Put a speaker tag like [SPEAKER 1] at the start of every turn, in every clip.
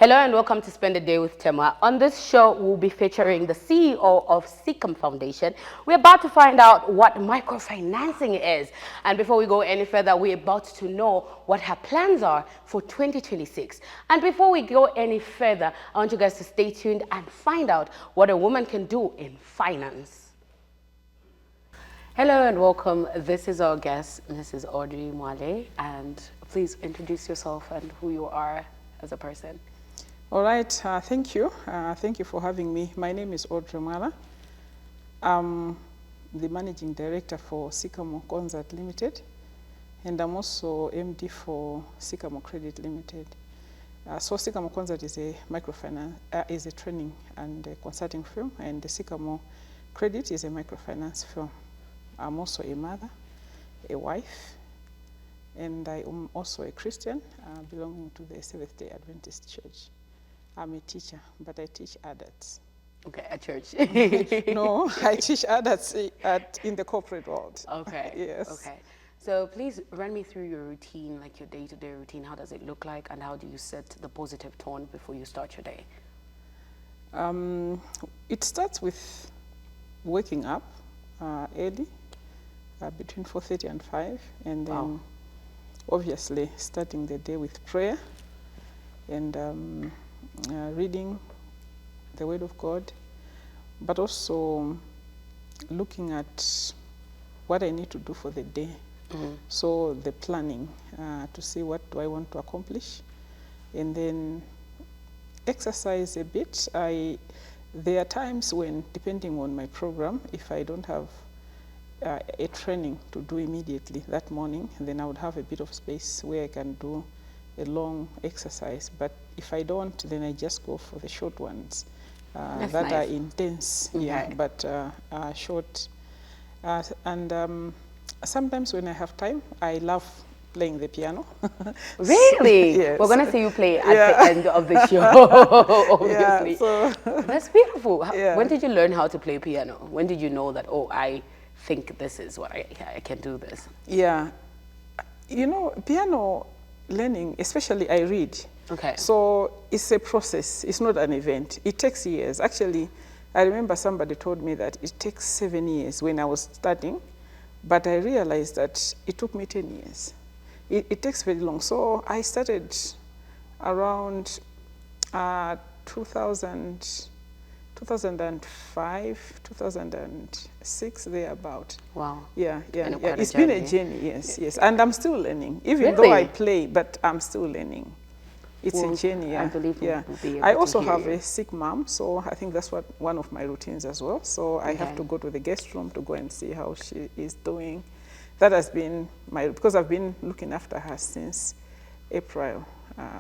[SPEAKER 1] Hello and welcome to Spend a Day with Temwa. On this show, we'll be featuring the CEO of Sikkim Foundation. We're about to find out what microfinancing is. And before we go any further, we're about to know what her plans are for 2026. And before we go any further, I want you guys to stay tuned and find out what a woman can do in finance. Hello and welcome. This is our guest, Mrs. Audrey Mwala. And please introduce yourself and who you are as a person.
[SPEAKER 2] All right, thank you. Thank you for having me. My name is Audrey Mwala. I'm the Managing Director for Sikkim Concert Limited, and I'm also MD for Sikkim Credit Limited. So Sikkim Concert is a microfinance, is a training and a consulting firm, and the Sikkim Credit is a microfinance firm. I'm also a mother, a wife, and I am also a Christian belonging to the Seventh-day Adventist Church. I'm a teacher, but I teach adults.
[SPEAKER 1] Okay, at church.
[SPEAKER 2] No, I teach adults in the corporate world.
[SPEAKER 1] Okay.
[SPEAKER 2] Yes.
[SPEAKER 1] Okay. So please run me through your routine, like your day-to-day routine. How does it look like, and how do you set the positive tone before you start your day?
[SPEAKER 2] It starts with waking up early, between 4:30 and 5, and then obviously starting the day with prayer and reading the Word of God, but also looking at what I need to do for the day. So the planning to see what do I want to accomplish, and then exercise a bit. There are times when, depending on my program, if I don't have a training to do immediately that morning, then I would have a bit of space where I can do a long exercise. But if I don't, then I just go for the short ones that nice. Are intense, okay. Yeah, but short. And sometimes when I have time, I love playing the piano.
[SPEAKER 1] Really?
[SPEAKER 2] Yes.
[SPEAKER 1] We're going to see you play at the end of the show, obviously.
[SPEAKER 2] Yeah, so
[SPEAKER 1] that's beautiful.
[SPEAKER 2] Yeah.
[SPEAKER 1] When did you learn how to play piano? When did you know that, oh, I think this is what I can do this?
[SPEAKER 2] Yeah. You know, piano learning, especially I read.
[SPEAKER 1] Okay.
[SPEAKER 2] So it's a process. It's not an event. It takes years. Actually, I remember somebody told me that it takes 7 years when I was starting, but I realized that it took me 10 years. It takes very long. So I started around 2005, 2006, thereabout.
[SPEAKER 1] Wow.
[SPEAKER 2] Yeah. It's been a journey, yes. And I'm still learning, even
[SPEAKER 1] really?
[SPEAKER 2] though I play, but I'm still learning. It's a journey, yeah.
[SPEAKER 1] I believe
[SPEAKER 2] yeah.
[SPEAKER 1] We'll be able
[SPEAKER 2] I also
[SPEAKER 1] to hear
[SPEAKER 2] have
[SPEAKER 1] you.
[SPEAKER 2] a sick mom, so I think that's one of my routines as well. So I have to go to the guest room to go and see how she is doing. That has been because I've been looking after her since April.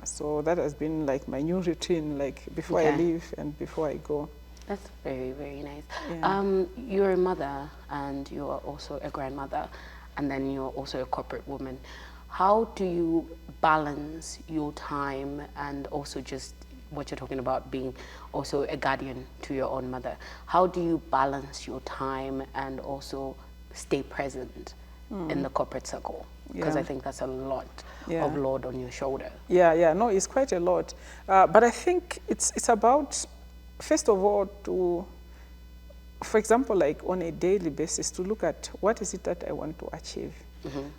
[SPEAKER 2] So that has been like my new routine, like before I leave and before I go.
[SPEAKER 1] That's very, very nice.
[SPEAKER 2] Yeah.
[SPEAKER 1] You're a mother and you are also a grandmother, and then you're also a corporate woman. How do you balance your time and also just what you're talking about being also a guardian to your own mother? How do you balance your time and also stay present in the corporate circle? Because I think that's a lot of load on your shoulder.
[SPEAKER 2] Yeah, no, it's quite a lot. But I think it's about, first of all, to, for example, like on a daily basis, to look at what is it that I want to achieve.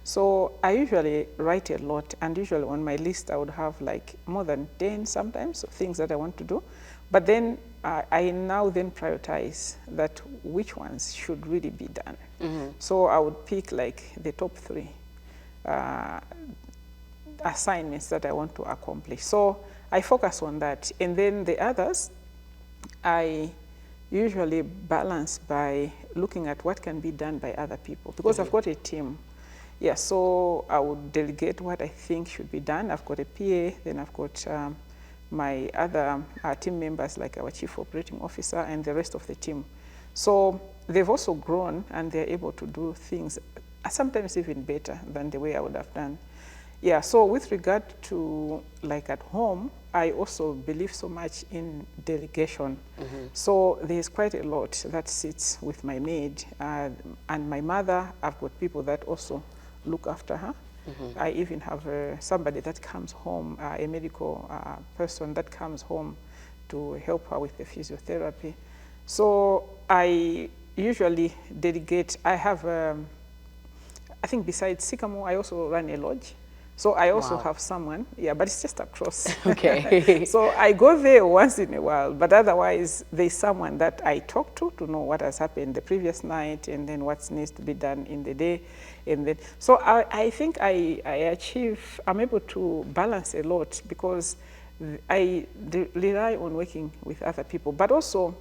[SPEAKER 2] So I usually write a lot, and usually on my list I would have like more than 10 sometimes of things that I want to do. But then I now then prioritize that which ones should really be done. So I would pick like the top 3 assignments that I want to accomplish. So I focus on that, and then the others I usually balance by looking at what can be done by other people, because I've got a team. Yeah, so I would delegate what I think should be done. I've got a PA, then I've got my other team members, like our chief operating officer and the rest of the team. So they've also grown, and they're able to do things sometimes even better than the way I would have done. Yeah, so with regard to like at home, I also believe so much in delegation. So there's quite a lot that sits with my maid and my mother. I've got people that also look after her. I even have somebody that comes home, a medical person that comes home to help her with the physiotherapy. So I usually delegate. I have, I think besides Sycamore, I also run a lodge. So I also have someone, but it's just across.
[SPEAKER 1] Okay.
[SPEAKER 2] So I go there once in a while, but otherwise there's someone that I talk to know what has happened the previous night and then what needs to be done in the day. And then, so I think I'm able to balance a lot because I rely on working with other people. But also,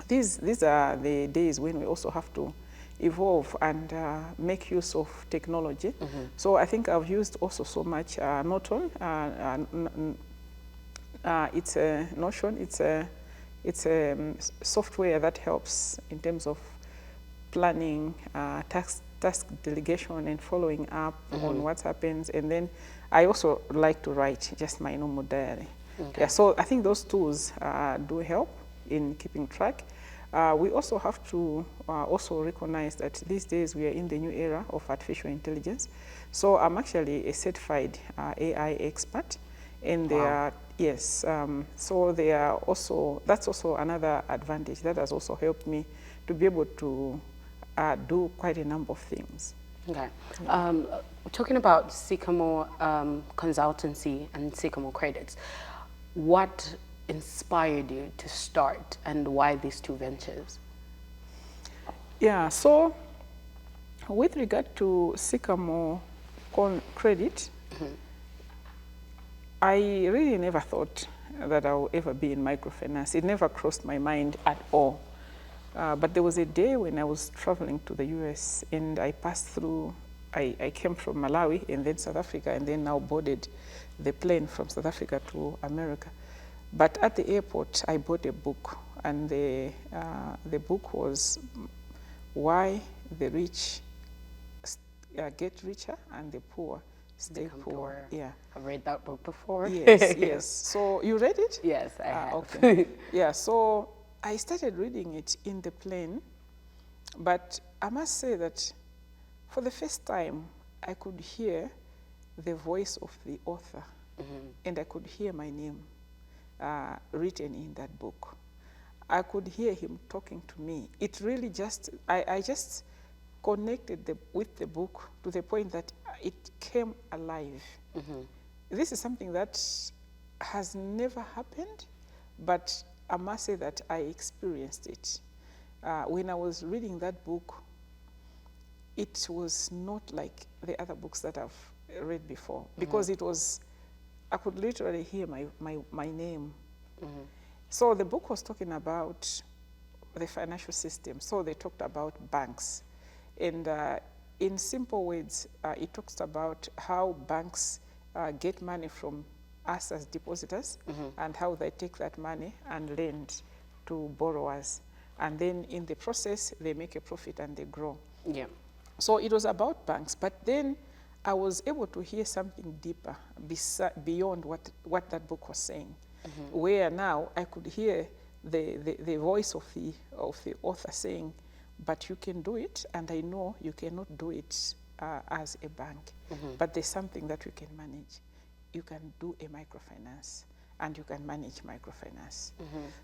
[SPEAKER 2] these are the days when we also have to evolve and make use of technology. So I think I've used also so much Norton. It's a Notion. It's a software that helps in terms of planning, task delegation, and following up on what happens. And then I also like to write just my normal diary. Okay. Yeah, so I think those tools do help in keeping track. We also have to also recognize that these days we are in the new era of artificial intelligence. So I'm actually a certified AI expert, and they are, yes, so they are also, that's also another advantage that has also helped me to be able to do quite a number of things.
[SPEAKER 1] Okay. Talking about Sycamore consultancy and Sycamore credits, what inspired you to start and why these two ventures?
[SPEAKER 2] Yeah, so with regard to Sycamore credit, I really never thought that I would ever be in microfinance. It never crossed my mind at all. But there was a day when I was traveling to the US and I passed through, I came from Malawi and then South Africa and then now boarded the plane from South Africa to America. But at the airport, I bought a book, and the book was Why the Rich Get Richer and the Poor Stay Poor. Yeah,
[SPEAKER 1] I've read that book before.
[SPEAKER 2] Yes, yes. So you read it?
[SPEAKER 1] Yes, I have.
[SPEAKER 2] Okay. Yeah, so I started reading it in the plane, but I must say that for the first time, I could hear the voice of the author, and I could hear my name written in that book. I could hear him talking to me. It really just, I just connected with the book to the point that it came alive. This is something that has never happened, but I must say that I experienced it. When I was reading that book, it was not like the other books that I've read before, because it was, I could literally hear my name. So the book was talking about the financial system. So they talked about banks. And in simple words, it talks about how banks get money from us as depositors and how they take that money and lend to borrowers. And then in the process, they make a profit and they grow. Yeah. So it was about banks, but then I was able to hear something deeper beyond what that book was saying, where now I could hear the voice of the author saying, but you can do it, and I know you cannot do it as a bank, but there's something that you can manage. You can do a microfinance, and you can manage microfinance.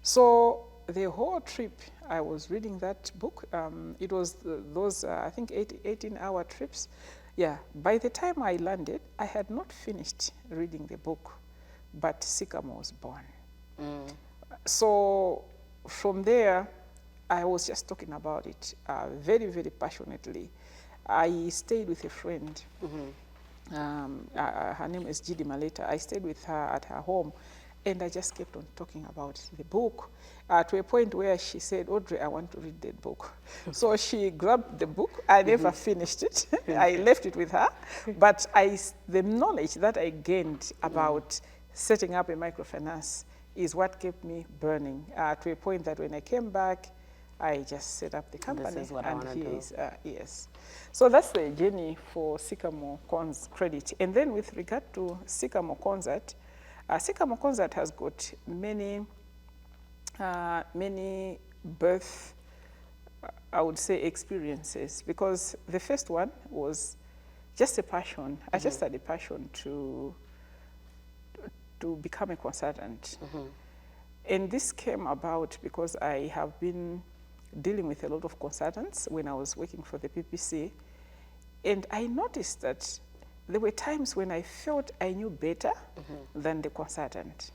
[SPEAKER 2] So the whole trip, I was reading that book. It was those, I think, 18-hour trips. Yeah, by the time I landed, I had not finished reading the book, but Sycamore was born. So from there, I was just talking about it very, very passionately. I stayed with a friend. Her name is Gidi Maleta. I stayed with her at her home, and I just kept on talking about the book to a point where she said, Audrey, I want to read that book. So she grabbed the book. I never finished it. I left it with her. But the knowledge that I gained about setting up a microfinance is what kept me burning to a point that when I came back, I just set up the company.
[SPEAKER 1] This is what I want to do.
[SPEAKER 2] Yes. So that's the journey for Sycamore Credit. And then with regard to Sycamore Concert has got many birth, I would say, experiences, because the first one was just a passion. I just had a passion to become a consultant. And this came about because I have been dealing with a lot of consultants when I was working for the PPC. And I noticed that there were times when I felt I knew better than the consultant.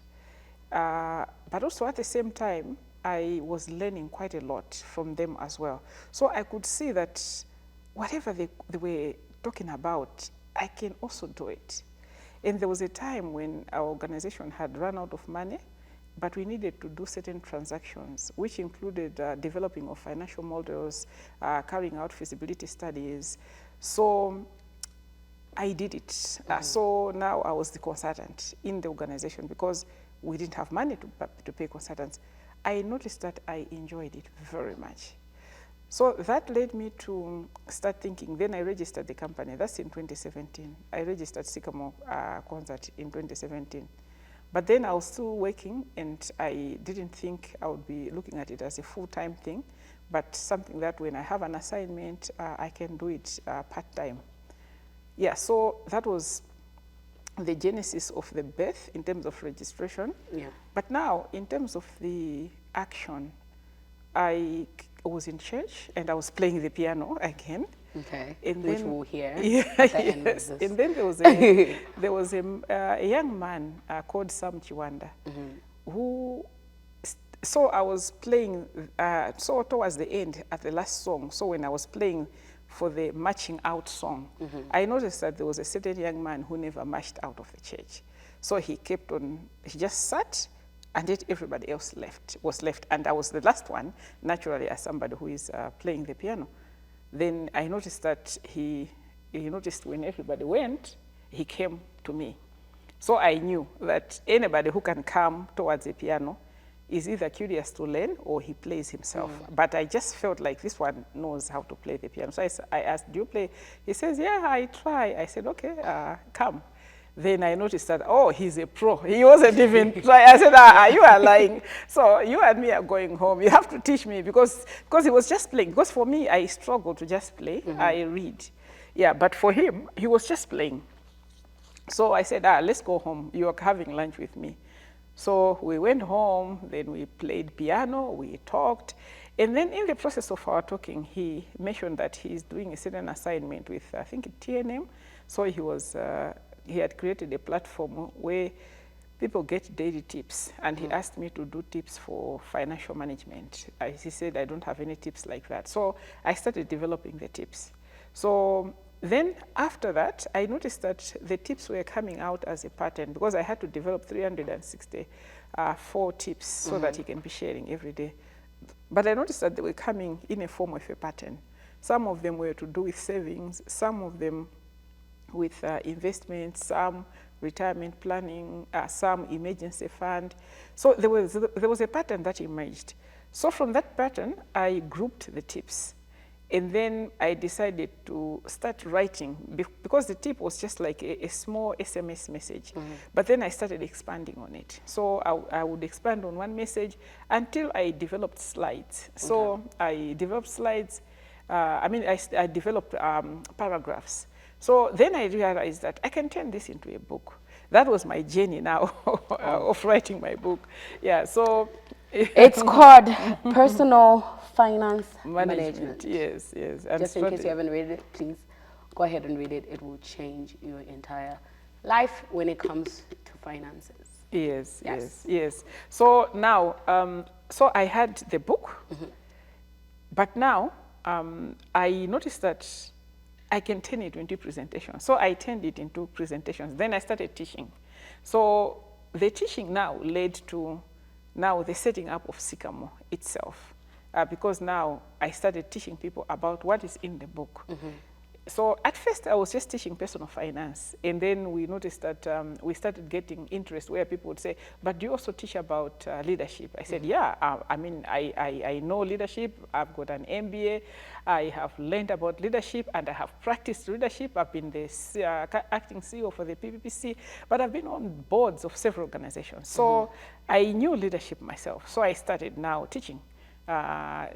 [SPEAKER 2] But also at the same time, I was learning quite a lot from them as well. So I could see that whatever they were talking about, I can also do it. And there was a time when our organization had run out of money, but we needed to do certain transactions, which included developing of financial models, carrying out feasibility studies. So I did it. So now I was the consultant in the organization because we didn't have money to pay consultants. I noticed that I enjoyed it very much. So that led me to start thinking. Then I registered the company. That's in 2017. I registered Sycamore Concert in 2017. But then I was still working, and I didn't think I would be looking at it as a full-time thing, but something that when I have an assignment, I can do it part-time. Yeah, so that was the genesis of the birth in terms of registration.
[SPEAKER 1] Yeah.
[SPEAKER 2] But now, in terms of the action, I was in church and I was playing the piano again.
[SPEAKER 1] Okay.
[SPEAKER 2] And
[SPEAKER 1] which
[SPEAKER 2] then,
[SPEAKER 1] we'll hear
[SPEAKER 2] yeah,
[SPEAKER 1] at the end of
[SPEAKER 2] yes.
[SPEAKER 1] this.
[SPEAKER 2] And then there was a young man called Sam Chiwanda who. So I was playing. So towards the end, at the last song. So when I was playing for the marching out song, I noticed that there was a certain young man who never marched out of the church. So he kept on. He just sat. And yet everybody else was left. And I was the last one, naturally, as somebody who is playing the piano. Then I noticed that he noticed when everybody went, he came to me. So I knew that anybody who can come towards the piano is either curious to learn or he plays himself. But I just felt like this one knows how to play the piano. So I asked, do you play? He says, yeah, I try. I said, okay, come. Then I noticed that, oh, he's a pro. He wasn't even trying. I said, you are lying. So you and me are going home. You have to teach me because he was just playing. Because for me, I struggle to just play. I read. Yeah, but for him, he was just playing. So I said, let's go home. You are having lunch with me. So we went home. Then we played piano. We talked. And then in the process of our talking, he mentioned that he's doing a certain assignment with, I think, TNM. So he had created a platform where people get daily tips, and he asked me to do tips for financial management. He said, I don't have any tips like that. So I started developing the tips. So then after that, I noticed that the tips were coming out as a pattern because I had to develop 364 tips so that he can be sharing every day. But I noticed that they were coming in a form of a pattern. Some of them were to do with savings, some of them with investments, some retirement planning, some emergency fund. So there was a pattern that emerged. So from that pattern, I grouped the tips. And then I decided to start writing because the tip was just like a small SMS message. But then I started expanding on it. So I would expand on one message until I developed slides. So I developed slides. I developed paragraphs. So then I realized that I can turn this into a book. That was my journey now of writing my book. Yeah, so.
[SPEAKER 1] It's called Personal Finance Management.
[SPEAKER 2] Yes. And
[SPEAKER 1] just in case you haven't read it, please go ahead and read it. It will change your entire life when it comes to finances.
[SPEAKER 2] Yes. So now, so I had the book, but now I noticed that I can turn it into presentations. So I turned it into presentations. Then I started teaching. So the teaching now led to the setting up of Sycamore itself. Because now I started teaching people about what is in the book. So at first I was just teaching personal finance, and then we noticed that we started getting interest where people would say, but do you also teach about leadership? I said, yeah, I know leadership. I've got an MBA. I have learned about leadership, and I have practiced leadership. I've been the acting CEO for the PPC, but I've been on boards of several organizations. So I knew leadership myself. So I started now teaching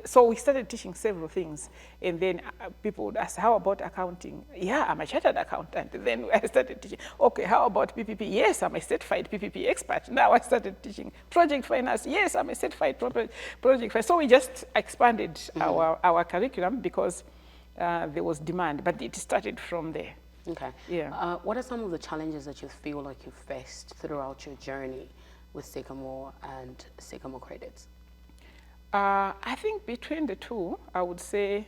[SPEAKER 2] So we started teaching several things, and then people would ask, how about accounting? Yeah, I'm a chartered accountant. Then I started teaching, okay, how about PPP? Yes, I'm a certified PPP expert. Now I started teaching project finance. Yes, I'm a certified project finance. So we just expanded our curriculum because there was demand, but it started from there.
[SPEAKER 1] Okay.
[SPEAKER 2] Yeah.
[SPEAKER 1] What are some of the challenges that you feel like you faced throughout your journey with Sycamore and Sycamore Credits?
[SPEAKER 2] I think between the two, I would say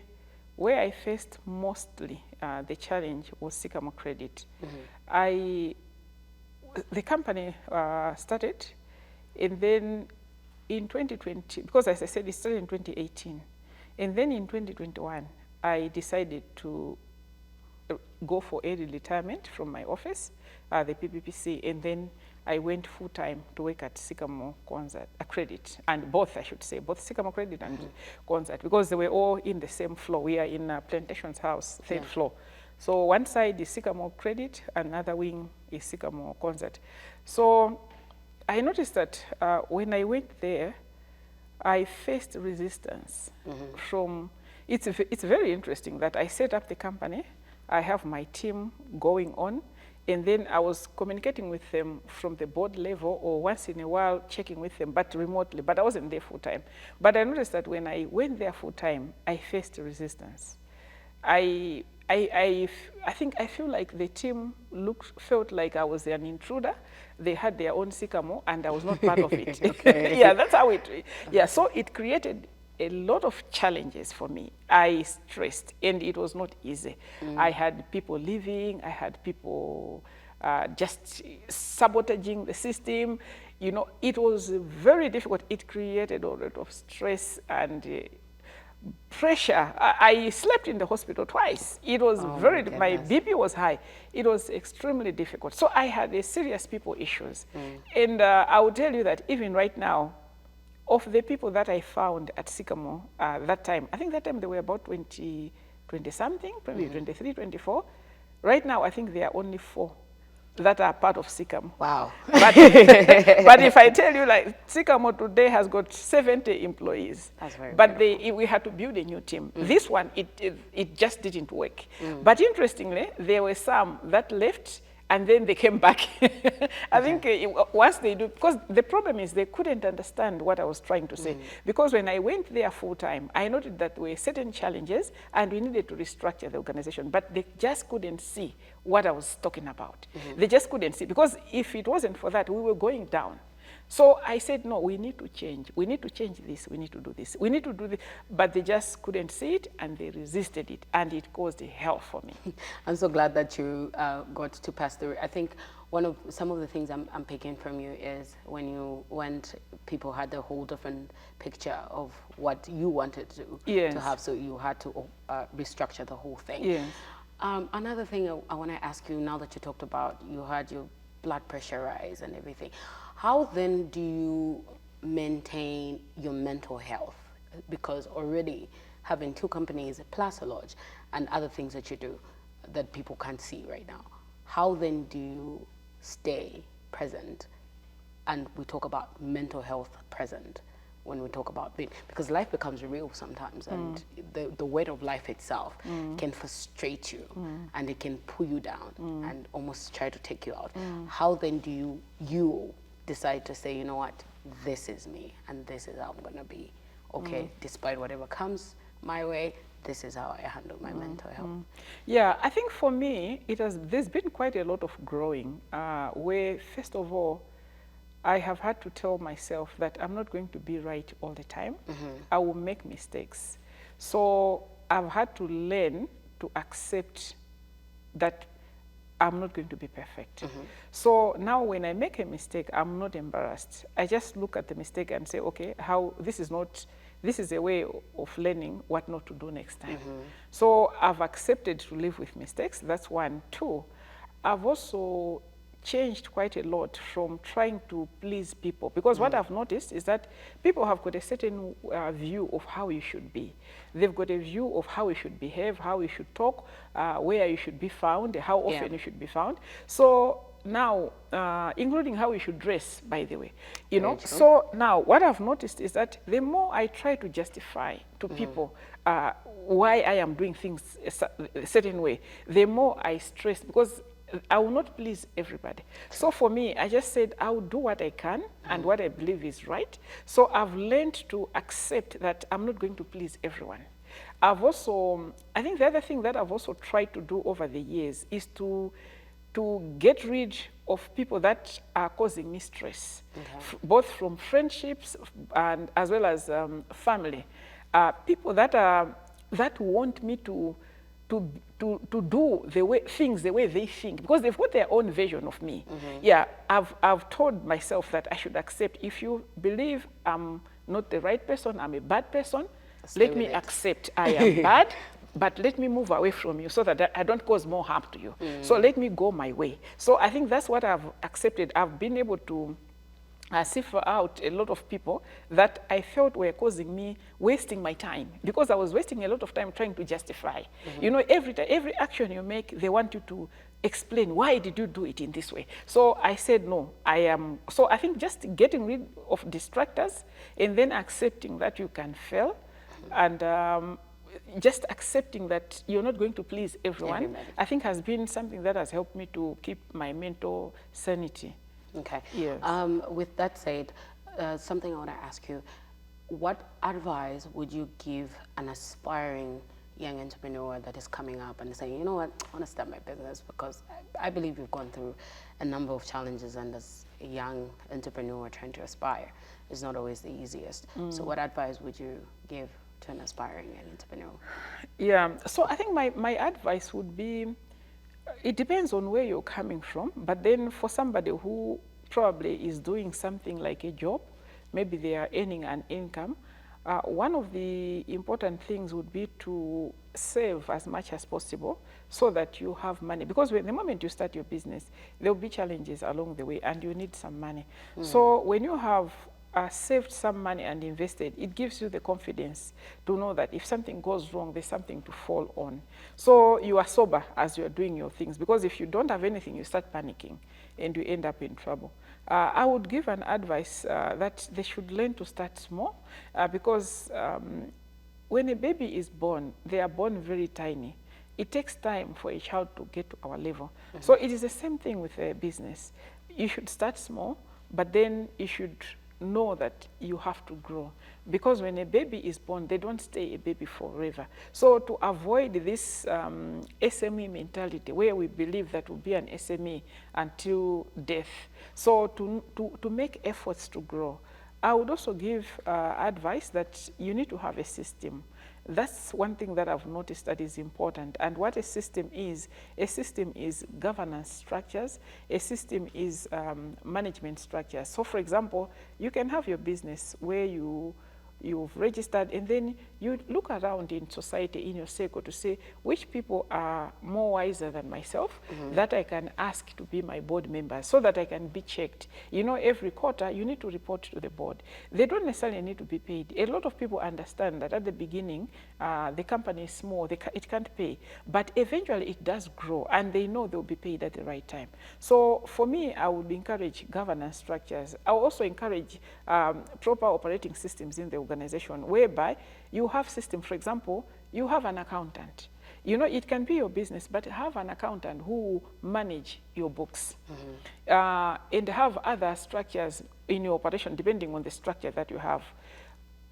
[SPEAKER 2] where I faced mostly the challenge was Sycamore Credit. The company started, and then in 2020, because as I said, it started in 2018, and then in 2021, I decided to go for early retirement from my office, the PPPC, and then I went full-time to work at Sycamore Credit, and both, I should say, both Sycamore Credit and Concert, because they were all in the same floor. We are in Plantation's house, third floor. So one side is Sycamore Credit, another wing is Sycamore Concert. So I noticed that when I went there, I faced resistance from, it's very interesting that I set up the company, I have my team going on, and then I was communicating with them from the board level or once in a while checking with them, but remotely, but I wasn't there full time. But I noticed that when I went there full time, I faced resistance. I feel like the team felt like I was an intruder. They had their own Sycamore and I was not part of it. Yeah, that's how it, yeah, so it created a lot of challenges for me. I stressed, and it was not easy. I had people leaving, I had people just sabotaging the system. You know, it was very difficult. It created a lot of stress and pressure. I slept in the hospital twice. It was my BP was high. It was extremely difficult. So I had a serious people issues. And I will tell you that even right now, of the people that I found at Sycamore that time, I think that time they were about 20 something, probably 23, 24. Right now, I think there are only 4 that are part of Sycamore.
[SPEAKER 1] Wow.
[SPEAKER 2] But if I tell you, like, Sycamore today has got 70 employees.
[SPEAKER 1] That's very
[SPEAKER 2] But we had to build a new team. This one, it just didn't work. But interestingly, there were some that left and then they came back. I think once they do, because the problem is they couldn't understand what I was trying to say. Because when I went there full time, I noted that there were certain challenges and we needed to restructure the organization, but they just couldn't see what I was talking about. They just couldn't see, because if it wasn't for that, we were going down. So I said, no, we need to change. We need to change this. We need to do this. We need to do this. But they just couldn't see it, and they resisted it, and it caused hell for me.
[SPEAKER 1] I'm so glad that you got to pass through. I think some of the things I'm picking from you is when you went, people had a whole different picture of what you wanted to have, so you had to restructure the whole thing.
[SPEAKER 2] Yes.
[SPEAKER 1] Another thing I want to ask you, now that you talked about you had your blood pressure rise and everything, how then do you maintain your mental health? Because already having 2 companies plus a lodge and other things that you do that people can't see right now, how then do you stay present? And we talk about mental health present when we talk about being, because life becomes real sometimes, and the weight of life itself can frustrate you and it can pull you down and almost try to take you out. How then do you decide to say, you know what, this is me and this is how I'm gonna be, okay, despite whatever comes my way, this is how I handle my mental health?
[SPEAKER 2] Yeah, I think for me, there's been quite a lot of growing, where first of all, I have had to tell myself that I'm not going to be right all the time. I will make mistakes. So I've had to learn to accept that I'm not going to be perfect. So now when I make a mistake, I'm not embarrassed. I just look at the mistake and say, okay, this is a way of learning what not to do next time. So I've accepted to live with mistakes. That's 1. 2, I've also changed quite a lot from trying to please people, because what I've noticed is that people have got a certain view of how you should be. They've got a view of how you should behave, how you should talk, where you should be found, how often you should be found. So now, including how we should dress, by the way, you know. So now what I've noticed is that the more I try to justify to people why I am doing things a certain way, the more I stress, because I will not please everybody. So for me, I just said I will do what I can and what I believe is right. So I've learned to accept that I'm not going to please everyone. I've also, I think the other thing that I've also tried to do over the years is to get rid of people that are causing me stress, both from friendships and as well as family. People that want me to do things the way they think, because they've got their own version of me. Yeah, I've told myself that I should accept. If you believe I'm not the right person, I'm a bad person, let me accept I am bad, but let me move away from you so that I don't cause more harm to you. So let me go my way. So I think that's what I've accepted. I've been able to sift out a lot of people that I felt were causing me, wasting my time, because I was wasting a lot of time trying to justify. You know, every action you make, they want you to explain, why did you do it in this way? So I said, no, so I think just getting rid of distractors and then accepting that you can fail, and just accepting that you're not going to please everyone, I think has been something that has helped me to keep my mental sanity.
[SPEAKER 1] Okay.
[SPEAKER 2] Yes.
[SPEAKER 1] With that said, something I want to ask you, what advice would you give an aspiring young entrepreneur that is coming up and saying, you know what, I want to start my business, because I believe you've gone through a number of challenges, and as a young entrepreneur trying to aspire, it's not always the easiest. So what advice would you give to an aspiring young entrepreneur?
[SPEAKER 2] Yeah, so I think my advice would be, it depends on where you're coming from, but then for somebody who probably is doing something like a job, maybe they are earning an income, one of the important things would be to save as much as possible so that you have money. Because the moment you start your business, there will be challenges along the way and you need some money. So when you have saved some money and invested, it gives you the confidence to know that if something goes wrong, there's something to fall on. So you are sober as you're doing your things, because if you don't have anything, you start panicking and you end up in trouble. I would give an advice that they should learn to start small, because when a baby is born, they are born very tiny. It takes time for a child to get to our level. So it is the same thing with a business. You should start small, but then you should know that you have to grow, because when a baby is born, they don't stay a baby forever. So to avoid this SME mentality, where we believe that we'll be an SME until death, so to make efforts to grow, I would also give advice that you need to have a system. That's one thing that I've noticed that is important. And what a system is governance structures, a system is management structures. So for example, you can have your business where you've registered, and then you look around in society, in your circle, to say which people are more wiser than myself that I can ask to be my board members, so that I can be checked. You know, every quarter you need to report to the board. They don't necessarily need to be paid. A lot of people understand that at the beginning, the company is small, it can't pay, but eventually it does grow, and they know they'll be paid at the right time. So for me, I would encourage governance structures. I will also encourage proper operating systems in the organization, whereby you have system. For example, you have an accountant. You know, it can be your business, but have an accountant who manage your books, and have other structures in your operation, depending on the structure that you have.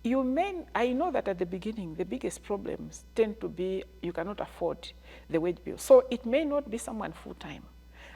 [SPEAKER 2] I know that at the beginning, the biggest problems tend to be you cannot afford the wage bill. So it may not be someone full-time.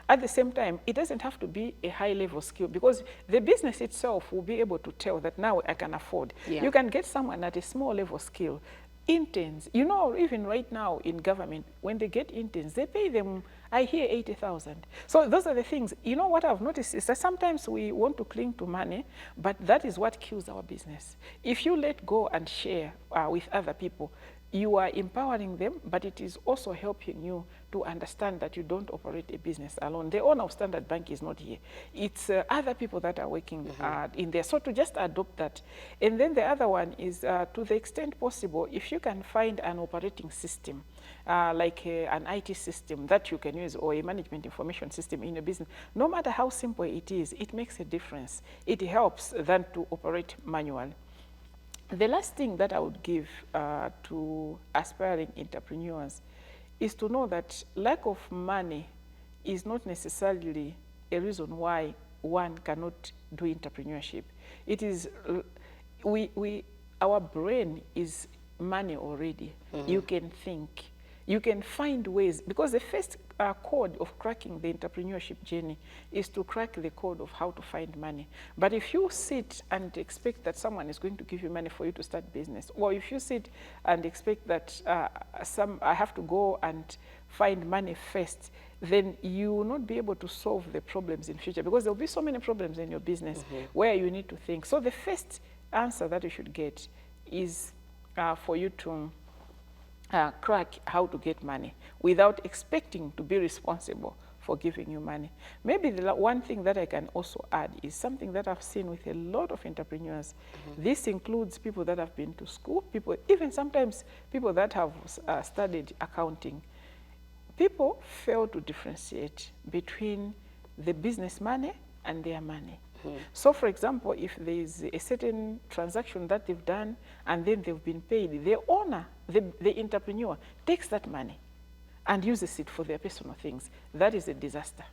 [SPEAKER 2] At the same time, it doesn't have to be a high-level skill, because the business itself will be able to tell that now I can afford. Yeah. You can get someone at a small-level skill. Interns, you know, even right now in government, when they get interns, they pay them, I hear, 80,000. So those are the things. You know, what I've noticed is that sometimes we want to cling to money, but that is what kills our business. If you let go and share with other people, you are empowering them, but it is also helping you to understand that you don't operate a business alone. The owner of Standard Bank is not here. It's other people that are working in there. So to just adopt that. And then the other one is to the extent possible, if you can find an operating system, like an IT system that you can use, or a management information system in a business, no matter how simple it is, it makes a difference. It helps than to operate manually. The last thing that I would give to aspiring entrepreneurs is to know that lack of money is not necessarily a reason why one cannot do entrepreneurship. It is, our brain is money already. You can think. You can find ways, because the first code of cracking the entrepreneurship journey is to crack the code of how to find money. But if you sit and expect that someone is going to give you money for you to start business, or if you sit and expect that I have to go and find money first, then you will not be able to solve the problems in future, because there will be so many problems in your business where you need to think. So the first answer that you should get is for you to crack how to get money without expecting to be responsible for giving you money. Maybe the one thing that I can also add is something that I've seen with a lot of entrepreneurs. This includes people that have been to school, people, even sometimes people that have studied accounting. People fail to differentiate between the business money and their money. So for example, if there is a certain transaction that they've done and then they've been paid, the owner, the entrepreneur, takes that money and uses it for their personal things. That is a disaster.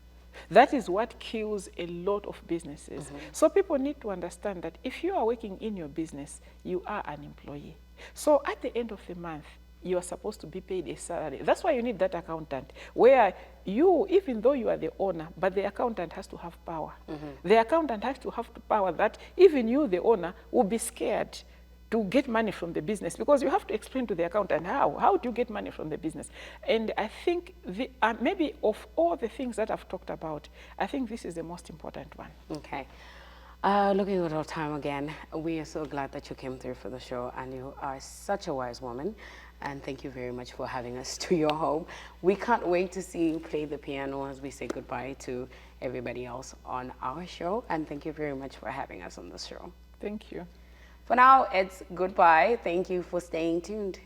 [SPEAKER 2] That is what kills a lot of businesses. So people need to understand that if you are working in your business, you are an employee. So at the end of the month, you are supposed to be paid a salary. That's why you need that accountant, where you, even though you are the owner, but the accountant has to have power. The accountant has to have the power that even you, the owner, will be scared to get money from the business, because you have to explain to the accountant how do you get money from the business. And I think maybe of all the things that I've talked about, I think this is the most important one.
[SPEAKER 1] Okay. Looking at our time again, we are so glad that you came through for the show, and you are such a wise woman. And thank you very much for having us to your home. We can't wait to see you play the piano as we say goodbye to everybody else on our show. And thank you very much for having us on the show.
[SPEAKER 2] Thank you.
[SPEAKER 1] For now, it's goodbye. Thank you for staying tuned.